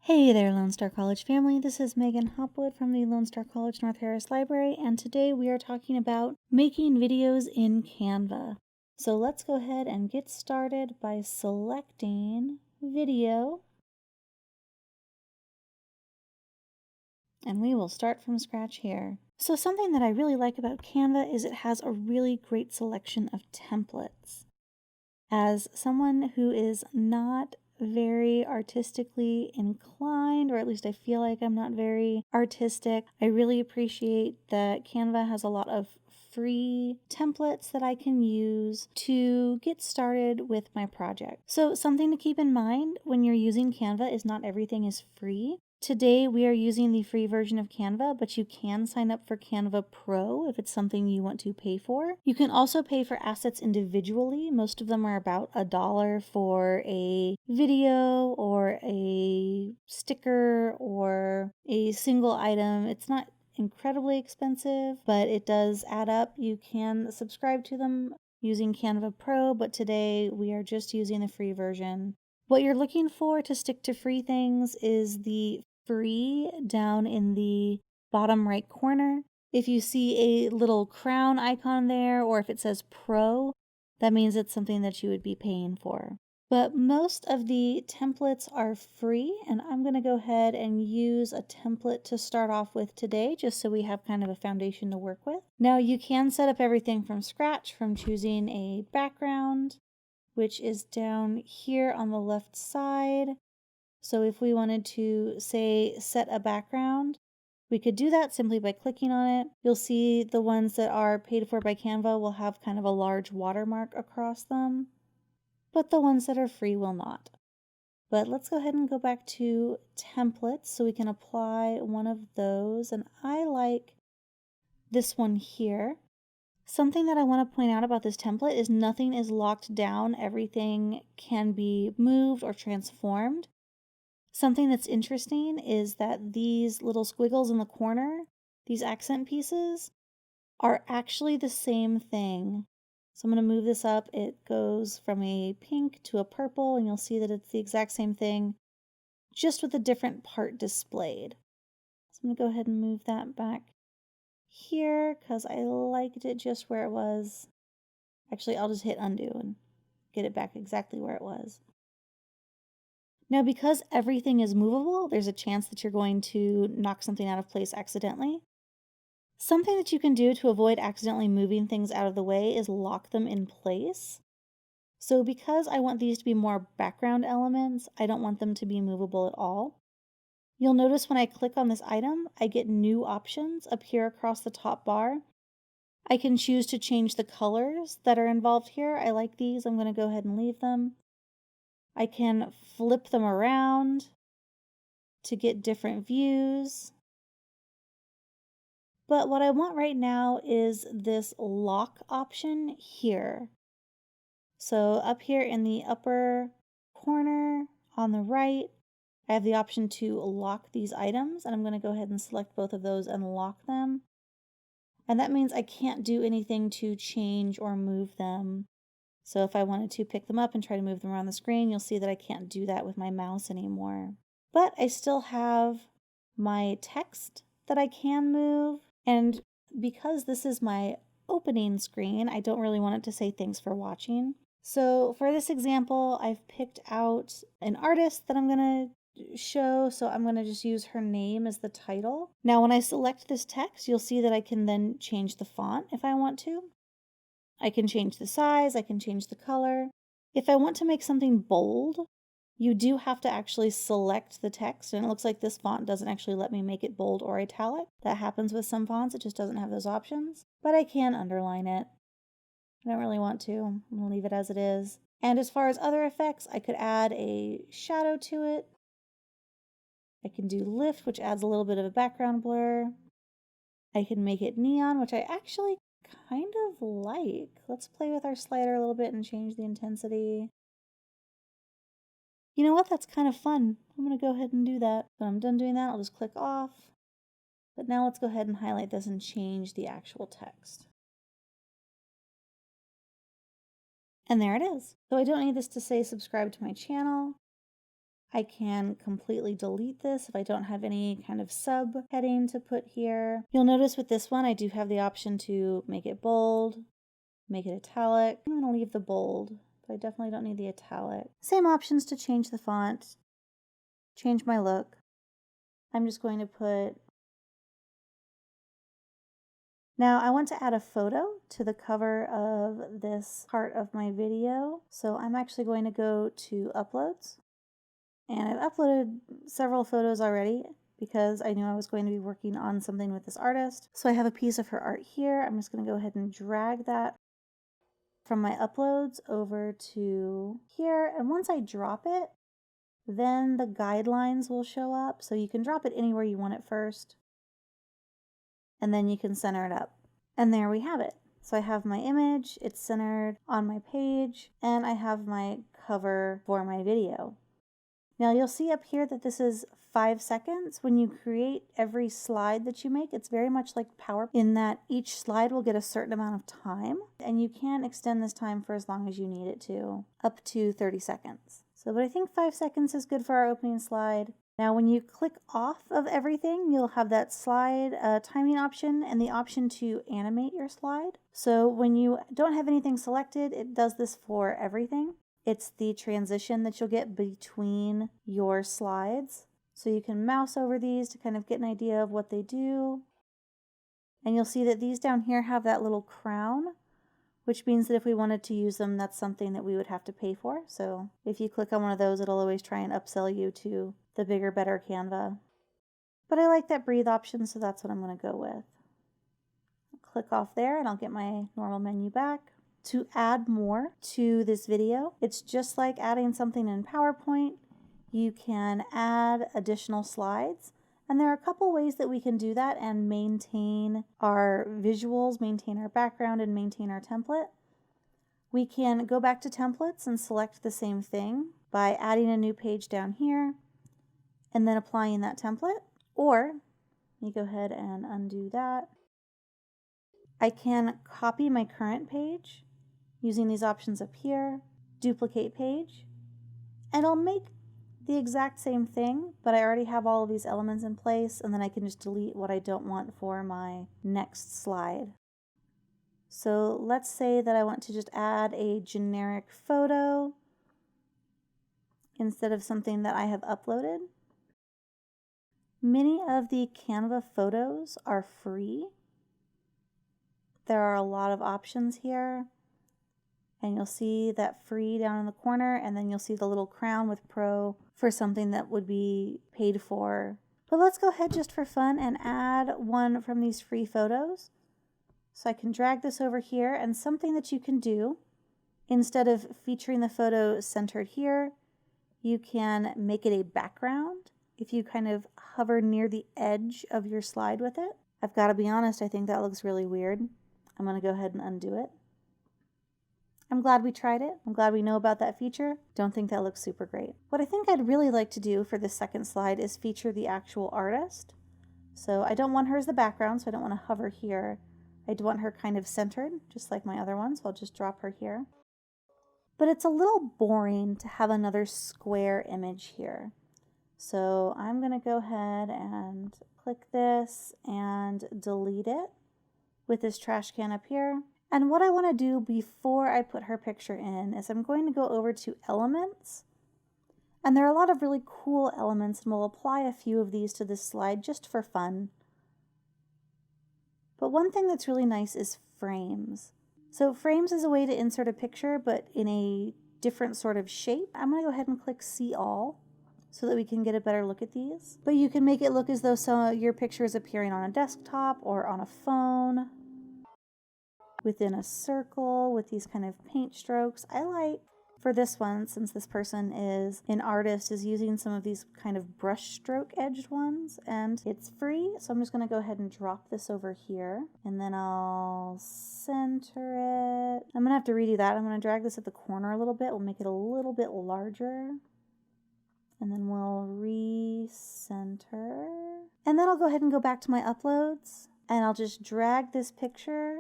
Hey there, Lone Star College family. This is Megan Hopwood from the Lone Star College North Harris Library, and today we are talking about making videos in Canva. So let's go ahead and get started by selecting video, and we will start from scratch here. So something that I really like about Canva is it has a really great selection of templates. As someone who is not very artistically inclined, or at least I feel like I'm not very artistic, I really appreciate that Canva has a lot of free templates that I can use to get started with my project. So something to keep in mind when you're using Canva is not everything is free. Today we are using the free version of Canva, but you can sign up for Canva Pro if it's something you want to pay for. You can also pay for assets individually. Most of them are about $1 for a video or a sticker or a single item. It's not incredibly expensive, but it does add up. You can subscribe to them using Canva Pro, but today we are just using the free version. What you're looking for to stick to free things is the free down in the bottom right corner. If you see a little crown icon there, or if it says Pro, that means it's something that you would be paying for. But most of the templates are free, and I'm going to go ahead and use a template to start off with today, just so we have kind of a foundation to work with. Now you can set up everything from scratch, from choosing a background, which is down here on the left side. So if we wanted to, say, set a background, we could do that simply by clicking on it. You'll see the ones that are paid for by Canva will have kind of a large watermark across them, but the ones that are free will not. But let's go ahead and go back to templates so we can apply one of those. And I like this one here. Something that I want to point out about this template is nothing is locked down. Everything can be moved or transformed. Something that's interesting is that these little squiggles in the corner, these accent pieces, are actually the same thing. So I'm going to move this up. It goes from a pink to a purple, and you'll see that it's the exact same thing, just with a different part displayed. So I'm going to go ahead and move that back here because I liked it just where it was. Actually, I'll just hit undo and get it back exactly where it was. Now, because everything is movable, there's a chance that you're going to knock something out of place accidentally. Something that you can do to avoid accidentally moving things out of the way is lock them in place. So because I want these to be more background elements, I don't want them to be movable at all. You'll notice when I click on this item, I get new options up here across the top bar. I can choose to change the colors that are involved here. I like these. I'm going to go ahead and leave them. I can flip them around to get different views. But what I want right now is this lock option here. So up here in the upper corner on the right, I have the option to lock these items, and I'm going to go ahead and select both of those and lock them. And that means I can't do anything to change or move them. So if I wanted to pick them up and try to move them around the screen, you'll see that I can't do that with my mouse anymore. But I still have my text that I can move. And because this is my opening screen, I don't really want it to say thanks for watching. So for this example, I've picked out an artist that I'm going to show. So I'm going to just use her name as the title. Now, when I select this text, you'll see that I can then change the font if I want to. I can change the size, I can change the color. If I want to make something bold, you do have to actually select the text, and it looks like this font doesn't actually let me make it bold or italic. That happens with some fonts, it just doesn't have those options, but I can underline it. I don't really want to. I'm going to leave it as it is. And as far as other effects, I could add a shadow to it. I can do lift, which adds a little bit of a background blur. I can make it neon, which I actually kind of like. Let's play with our slider a little bit and change the intensity. You know what? That's kind of fun. I'm going to go ahead and do that. When I'm done doing that, I'll just click off. But now let's go ahead and highlight this and change the actual text. And there it is. So I don't need this to say subscribe to my channel. I can completely delete this if I don't have any kind of subheading to put here. You'll notice with this one, I do have the option to make it bold, make it italic. I'm going to leave the bold, but I definitely don't need the italic. Same options to change the font, change my look. I'm just going to put... Now I want to add a photo to the cover of this part of my video. So I'm actually going to go to Uploads. And I've uploaded several photos already because I knew I was going to be working on something with this artist. So I have a piece of her art here. I'm just going to go ahead and drag that from my uploads over to here. And once I drop it, then the guidelines will show up. So you can drop it anywhere you want it first. And then you can center it up. And there we have it. So I have my image, it's centered on my page, and I have my cover for my video. Now you'll see up here that this is 5 seconds. When you create every slide that you make, it's very much like PowerPoint in that each slide will get a certain amount of time, and you can extend this time for as long as you need it to, up to 30 seconds. So, but I think 5 seconds is good for our opening slide. Now when you click off of everything, you'll have that slide timing option and the option to animate your slide. So when you don't have anything selected, it does this for everything. It's the transition that you'll get between your slides. So you can mouse over these to kind of get an idea of what they do. And you'll see that these down here have that little crown, which means that if we wanted to use them, that's something that we would have to pay for. So if you click on one of those, it'll always try and upsell you to the bigger, better Canva. But I like that breathe option, so that's what I'm going to go with. Click off there and I'll get my normal menu back. To add more to this video, it's just like adding something in PowerPoint. You can add additional slides. And there are a couple ways that we can do that and maintain our visuals, maintain our background, and maintain our template. We can go back to templates and select the same thing by adding a new page down here and then applying that template. Or, let me go ahead and undo that. I can copy my current page using these options up here, duplicate page, and I'll make the exact same thing, but I already have all of these elements in place, and then I can just delete what I don't want for my next slide. So let's say that I want to just add a generic photo instead of something that I have uploaded. Many of the Canva photos are free. There are a lot of options here. And you'll see that free down in the corner, and then you'll see the little crown with pro for something that would be paid for. But let's go ahead just for fun and add one from these free photos. So I can drag this over here, and something that you can do, instead of featuring the photo centered here, you can make it a background if you kind of hover near the edge of your slide with it. I've got to be honest, I think that looks really weird. I'm going to go ahead and undo it. I'm glad we tried it. I'm glad we know about that feature. Don't think that looks super great. What I think I'd really like to do for this second slide is feature the actual artist. So I don't want her as the background, so I don't want to hover here. I do want her kind of centered, just like my other ones. So I'll just drop her here. But it's a little boring to have another square image here. So I'm going to go ahead and click this and delete it with this trash can up here. And what I want to do before I put her picture in is I'm going to go over to Elements. And there are a lot of really cool elements, and we'll apply a few of these to this slide just for fun. But one thing that's really nice is frames. So frames is a way to insert a picture, but in a different sort of shape. I'm going to go ahead and click See All so that we can get a better look at these. But you can make it look as though your picture is appearing on a desktop or on a phone, within a circle with these kind of paint strokes. I like, for this one, since this person is an artist, is using some of these kind of brush stroke edged ones, and it's free. So I'm just going to go ahead and drop this over here, and then I'll center it. I'm going to have to redo that. I'm going to drag this at the corner a little bit. We'll make it a little bit larger, and then we'll recenter. And then I'll go ahead and go back to my uploads, and I'll just drag this picture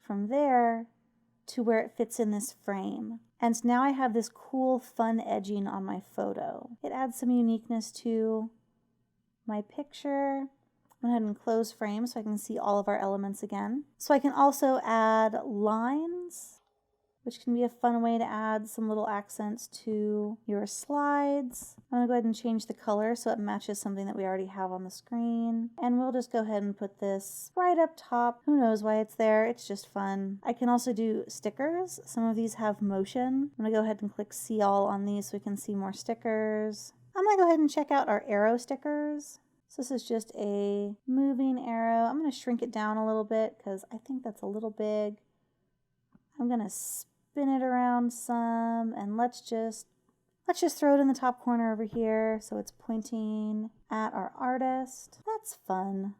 from there to where it fits in this frame. And now I have this cool, fun edging on my photo. It adds some uniqueness to my picture. I'm going to go ahead and close frame so I can see all of our elements again. So I can also add lines, which can be a fun way to add some little accents to your slides. I'm going to go ahead and change the color so it matches something that we already have on the screen. And we'll just go ahead and put this right up top. Who knows why it's there? It's just fun. I can also do stickers. Some of these have motion. I'm going to go ahead and click See All on these so we can see more stickers. I'm going to go ahead and check out our arrow stickers. So this is just a moving arrow. I'm going to shrink it down a little bit because I think that's a little big. I'm going to spin it around some, and let's just throw it in the top corner over here so it's pointing at our artist. That's fun.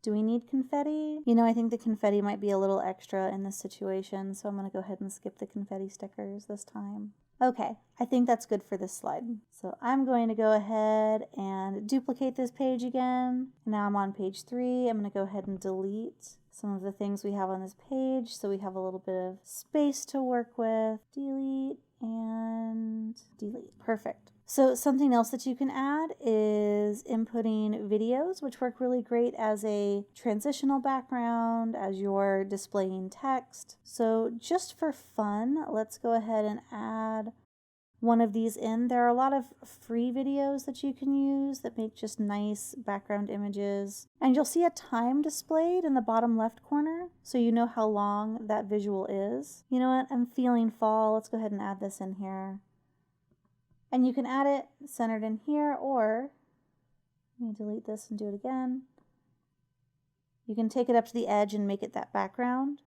Do we need confetti? You know, I think the confetti might be a little extra in this situation, so I'm going to go ahead and skip the confetti stickers this time. Okay, I think that's good for this slide. So I'm going to go ahead and duplicate this page again. Now I'm on page 3. I'm going to go ahead and delete some of the things we have on this page so we have a little bit of space to work with. Delete and delete. Perfect. So something else that you can add is inputting videos, which work really great as a transitional background, as you're displaying text. So just for fun, let's go ahead and add one of these in. There are a lot of free videos that you can use that make just nice background images. And you'll see a time displayed in the bottom left corner, so you know how long that visual is. You know what? I'm feeling fall. Let's go ahead and add this in here. And you can add it centered in here, or let me delete this and do it again. You can take it up to the edge and make it that background.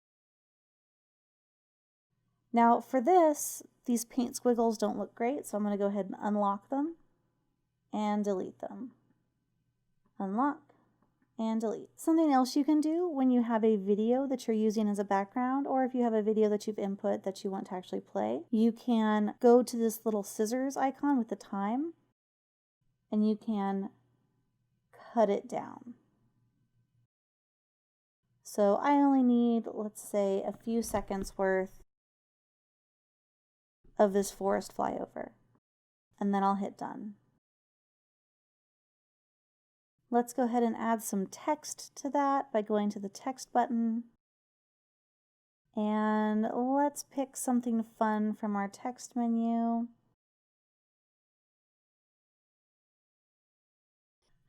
Now for this, these paint squiggles don't look great, so I'm going to go ahead and unlock them and delete them. Unlock and delete. Something else you can do when you have a video that you're using as a background, or if you have a video that you've input that you want to actually play, you can go to this little scissors icon with the time and you can cut it down. So I only need, let's say, a few seconds worth of this forest flyover, and then I'll hit done. Let's go ahead and add some text to that by going to the text button. And let's pick something fun from our text menu.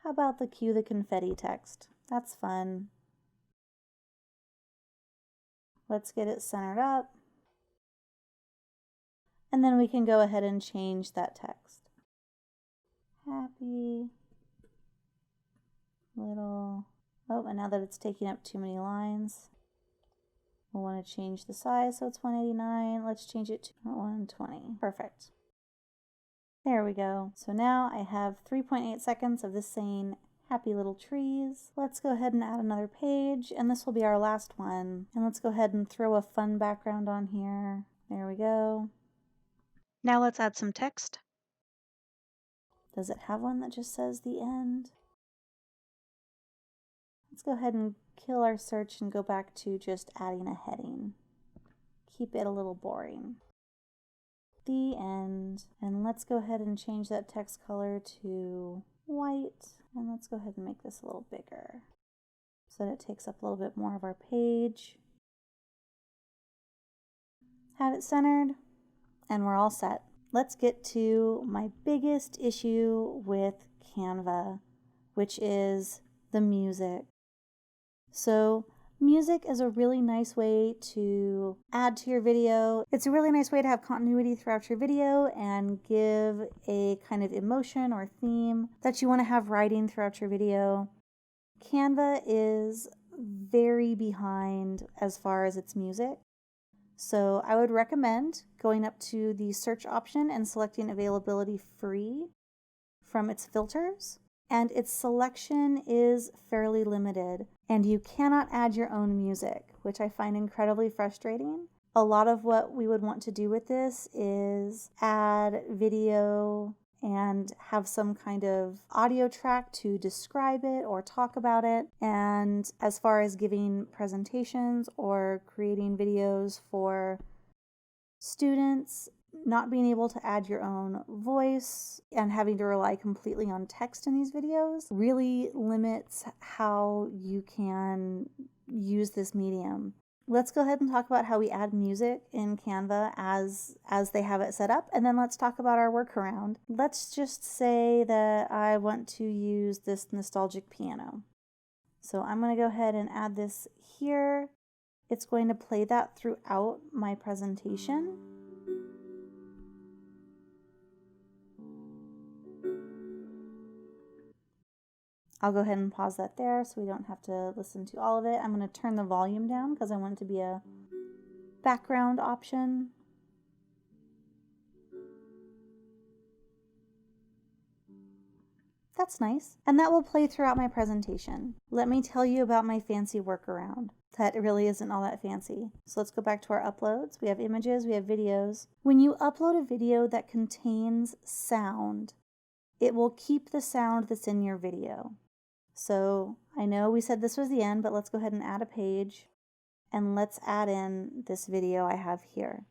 How about the cue the confetti text? That's fun. Let's get it centered up. And then we can go ahead and change that text. Happy little, oh, and now that it's taking up too many lines, we'll want to change the size so it's 189. Let's change it to 120. Perfect. There we go. So now I have 3.8 seconds of this saying happy little trees. Let's go ahead and add another page, and this will be our last one. And let's go ahead and throw a fun background on here. There we go. Now let's add some text. Does it have one that just says the end? Let's go ahead and kill our search and go back to just adding a heading. Keep it a little boring. The end. And let's go ahead and change that text color to white. And let's go ahead and make this a little bigger so that it takes up a little bit more of our page. Have it centered, and we're all set. Let's get to my biggest issue with Canva, which is the music. So music is a really nice way to add to your video. It's a really nice way to have continuity throughout your video and give a kind of emotion or theme that you want to have riding throughout your video. Canva is very behind as far as its music. So I would recommend going up to the search option and selecting availability free from its filters. And its selection is fairly limited, and you cannot add your own music, which I find incredibly frustrating. A lot of what we would want to do with this is add video and have some kind of audio track to describe it or talk about it. And as far as giving presentations or creating videos for students, not being able to add your own voice and having to rely completely on text in these videos really limits how you can use this medium. Let's go ahead and talk about how we add music in Canva as they have it set up, and then let's talk about our workaround. Let's just say that I want to use this nostalgic piano. So I'm going to go ahead and add this here. It's going to play that throughout my presentation. I'll go ahead and pause that there so we don't have to listen to all of it. I'm going to turn the volume down because I want it to be a background option. That's nice. And that will play throughout my presentation. Let me tell you about my fancy workaround. That really isn't all that fancy. So let's go back to our uploads. We have images, we have videos. When you upload a video that contains sound, it will keep the sound that's in your video. So I know we said this was the end, but let's go ahead and add a page, and let's add in this video I have here.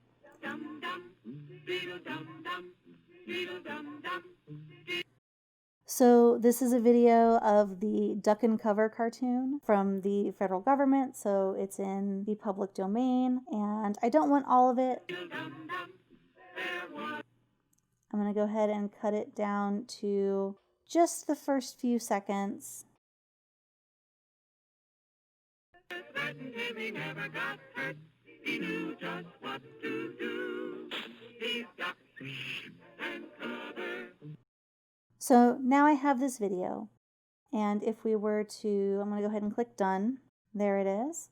So this is a video of the Duck and Cover cartoon from the federal government, so it's in the public domain, and I don't want all of it. I'm going to go ahead and cut it down to just the first few seconds. So now I have this video, and if we were to, I'm going to go ahead and click done. There it is.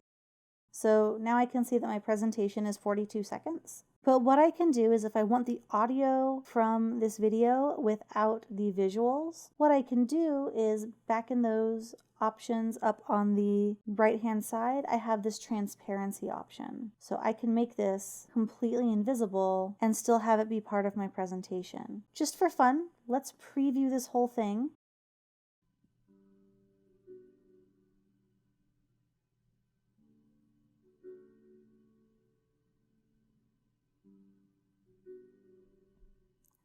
So now I can see that my presentation is 42 seconds. But what I can do is if I want the audio from this video without the visuals, what I can do is back in those options up on the right hand side, I have this transparency option. So I can make this completely invisible and still have it be part of my presentation. Just for fun, let's preview this whole thing.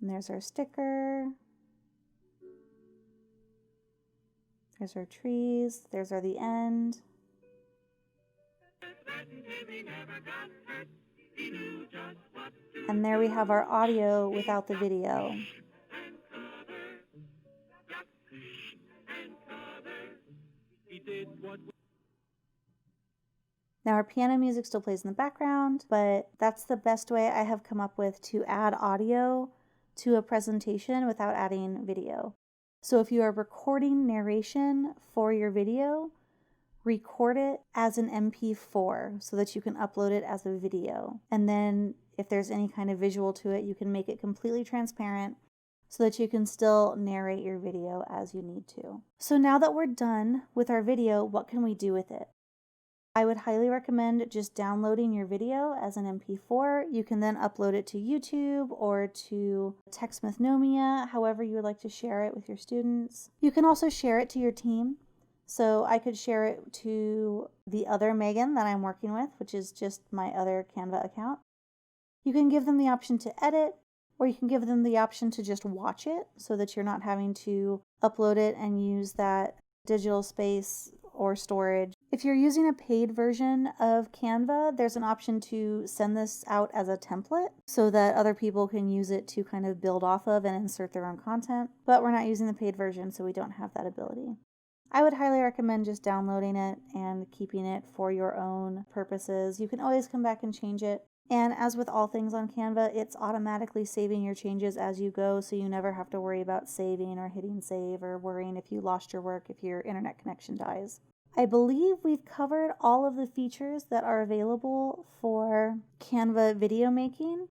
And there's our sticker. There's our trees. There's our the end. And there we have our audio without the video. Now our piano music still plays in the background, but that's the best way I have come up with to add audio to a presentation without adding video. So if you are recording narration for your video, record it as an MP4 so that you can upload it as a video. And then if there's any kind of visual to it, you can make it completely transparent so that you can still narrate your video as you need to. So now that we're done with our video, what can we do with it? I would highly recommend just downloading your video as an MP4. You can then upload it to YouTube or to Textmythnomia, however you would like to share it with your students. You can also share it to your team. So I could share it to the other Megan that I'm working with, which is just my other Canva account. You can give them the option to edit, or you can give them the option to just watch it so that you're not having to upload it and use that digital space or storage. If you're using a paid version of Canva, there's an option to send this out as a template so that other people can use it to kind of build off of and insert their own content. But we're not using the paid version, so we don't have that ability. I would highly recommend just downloading it and keeping it for your own purposes. You can always come back and change it. And as with all things on Canva, it's automatically saving your changes as you go, so you never have to worry about saving or hitting save or worrying if you lost your work if your internet connection dies. I believe we've covered all of the features that are available for Canva video making.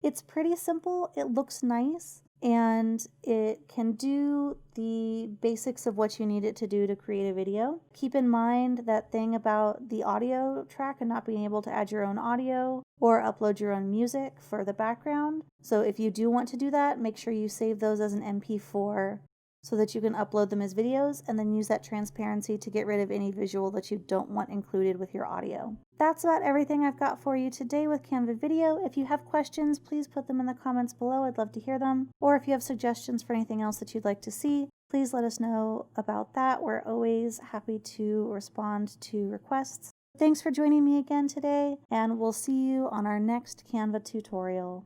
It's pretty simple, it looks nice, and it can do the basics of what you need it to do to create a video. Keep in mind that thing about the audio track and not being able to add your own audio or upload your own music for the background. So if you do want to do that, make sure you save those as an MP4 so that you can upload them as videos and then use that transparency to get rid of any visual that you don't want included with your audio. That's about everything I've got for you today with Canva Video. If you have questions, please put them in the comments below. I'd love to hear them. Or if you have suggestions for anything else that you'd like to see, please let us know about that. We're always happy to respond to requests. Thanks for joining me again today, and we'll see you on our next Canva tutorial.